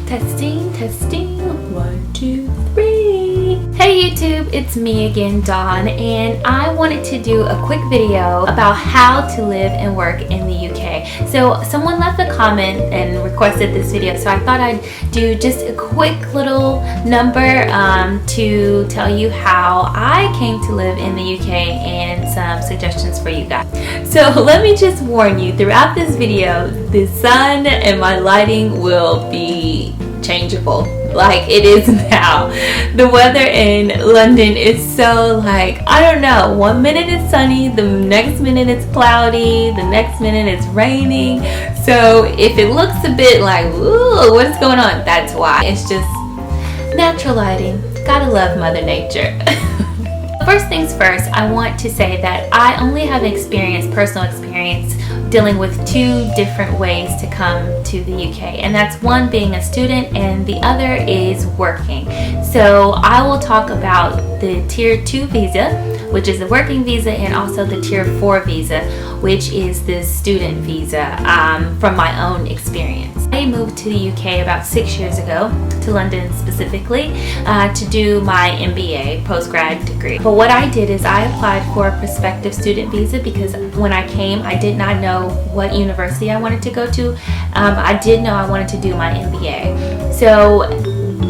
Testing, testing, 1, 2, 3. Hey YouTube, it's me again, Dawn, and I wanted to do a quick video about how to live and work in the UK. So someone left a comment and requested this video, so I thought I'd do just a quick little number to tell you how I came to live in the UK and some suggestions for you guys. So let me just warn you, throughout this video, the sun and my lighting will be changeable like it is now. The weather in London is so I don't know, 1 minute it's sunny, the next minute it's cloudy, the next minute it's raining. So if it looks a bit like, ooh, what's going on? That's why. It's just natural lighting. Gotta love Mother Nature. First things first, I want to say that I only have personal experience dealing with two different ways to come to the UK, and that's one being a student and the other is working. So I will talk about the Tier 2 visa, which is the working visa, and also the Tier 4 visa, which is the student visa, from my own experience. I moved to the UK about 6 years ago, to London specifically, to do my MBA post-grad degree. But what I did is I applied for a prospective student visa because when I came, I did not know what university I wanted to go to. I did know I wanted to do my MBA. So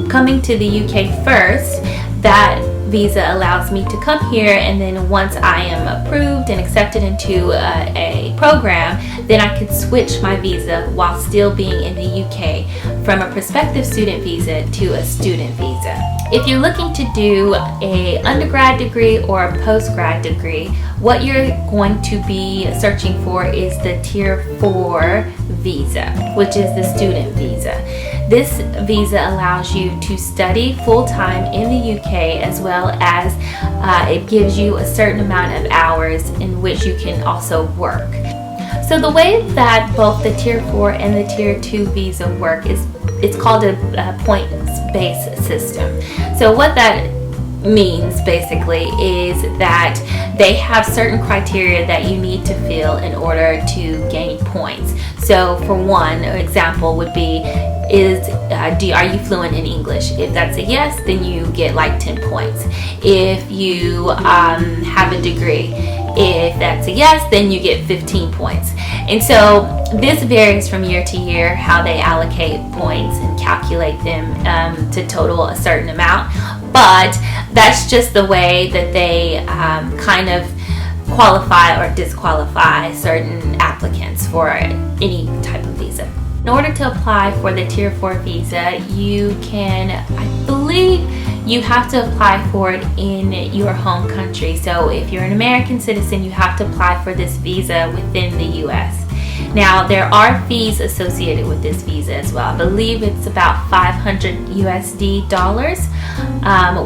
coming to the UK first, that visa allows me to come here, and then once I am approved and accepted into a program, then I could switch my visa while still being in the UK from a prospective student visa to a student visa. If you're looking to do a undergrad degree or a postgrad degree, what you're going to be searching for is the Tier 4 visa, which is the student visa. This visa allows you to study full-time in the UK, as well as it gives you a certain amount of hours in which you can also work. So the way that both the Tier 4 and the Tier 2 visa work is it's called a points-based system. So what that means basically is that they have certain criteria that you need to fill in order to gain points. So for one example would be are you fluent in English? If that's a yes, then you get 10 points. If you have a degree, if that's a yes, then you get 15 points. And so this varies from year to year how they allocate points and calculate them to total a certain amount. But that's just the way that they kind of qualify or disqualify certain applicants for any type of visa. In order to apply for the Tier 4 visa, you can, I believe, you have to apply for it in your home country. So if you're an American citizen, you have to apply for this visa within the US. Now, there are fees associated with this visa as well. I believe it's about $500 USD,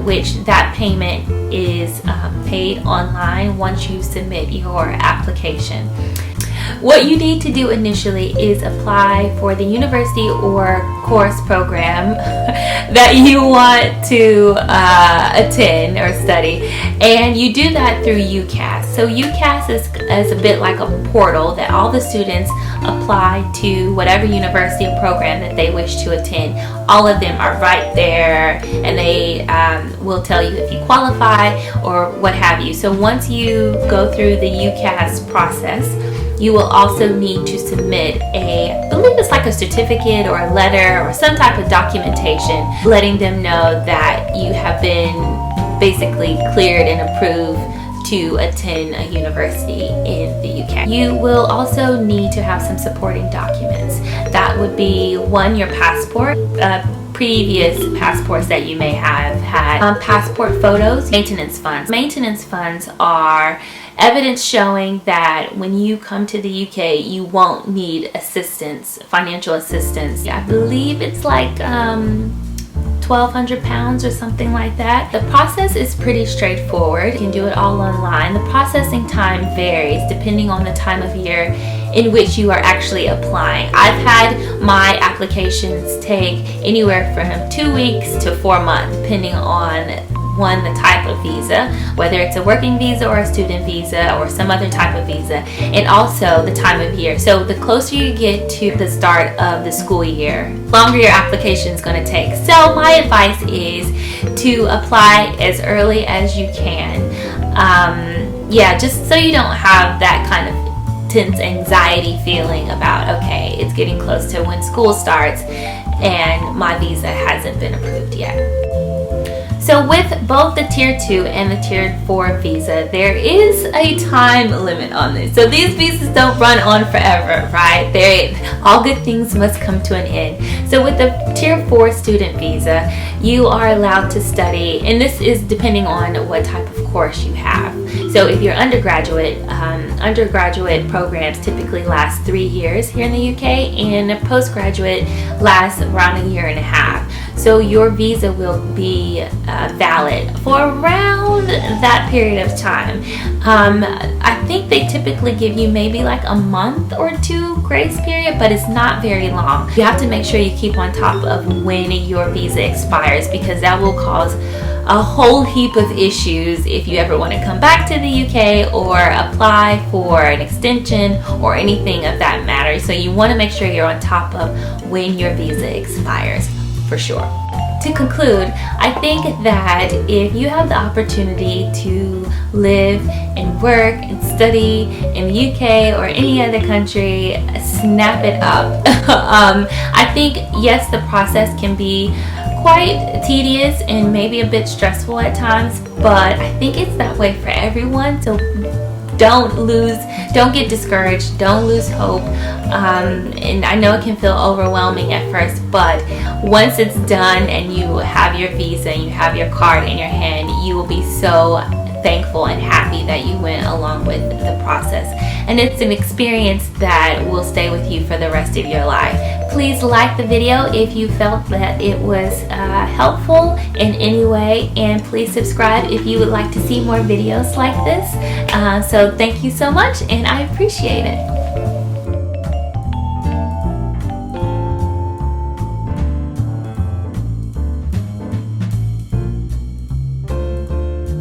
which that payment is paid online once you submit your application. What you need to do initially is apply for the university or course program that you want to attend or study, and you do that through UCAS. So UCAS is a bit like a portal that all the students apply to whatever university or program that they wish to attend. All of them are right there, and they will tell you if you qualify or what have you. So once you go through the UCAS process, you will also need to submit I believe it's like a certificate or a letter or some type of documentation letting them know that you have been basically cleared and approved to attend a university in the UK. You will also need to have some supporting documents. That would be one, your passport, previous passports that you may have had, passport photos, maintenance funds. Maintenance funds are evidence showing that when you come to the UK, you won't need assistance, financial assistance. I believe it's like £1,200 or something like that. The process is pretty straightforward. You can do it all online. The processing time varies depending on the time of year in which you are actually applying. I've had my applications take anywhere from 2 weeks to 4 months, depending on one, the type of visa, whether it's a working visa or a student visa or some other type of visa, and also the time of year. So the closer you get to the start of the school year, longer your application is going to take. So my advice is to apply as early as you can. Just so you don't have that kind of tense anxiety feeling about, okay, it's getting close to when school starts and my visa hasn't been approved yet. So with both the Tier 2 and the Tier 4 visa, there is a time limit on this. So these visas don't run on forever, right? All good things must come to an end. So with the Tier 4 student visa, you are allowed to study, and this is depending on what type of course you have. So if you're undergraduate, undergraduate programs typically last 3 years here in the UK, and postgraduate lasts around a year and a half. So your visa will be valid for around that period of time. I think they typically give you maybe like a month or two grace period, but it's not very long. You have to make sure you keep on top of when your visa expires, because that will cause a whole heap of issues if you ever want to come back to the UK or apply for an extension or anything of that matter. So you want to make sure you're on top of when your visa expires, for sure. To conclude, I think that if you have the opportunity to live and work and study in the UK or any other country, snap it up. I think, yes, the process can be quite tedious and maybe a bit stressful at times, but I think it's that way for everyone. So don't get discouraged, don't lose hope. And I know it can feel overwhelming at first, but once it's done and you have your visa and you have your card in your hand, you will be so thankful and happy that you went along with the process. And it's an experience that will stay with you for the rest of your life. Please like the video if you felt that it was helpful in any way, and please subscribe if you would like to see more videos like this. So thank you so much, and I appreciate it.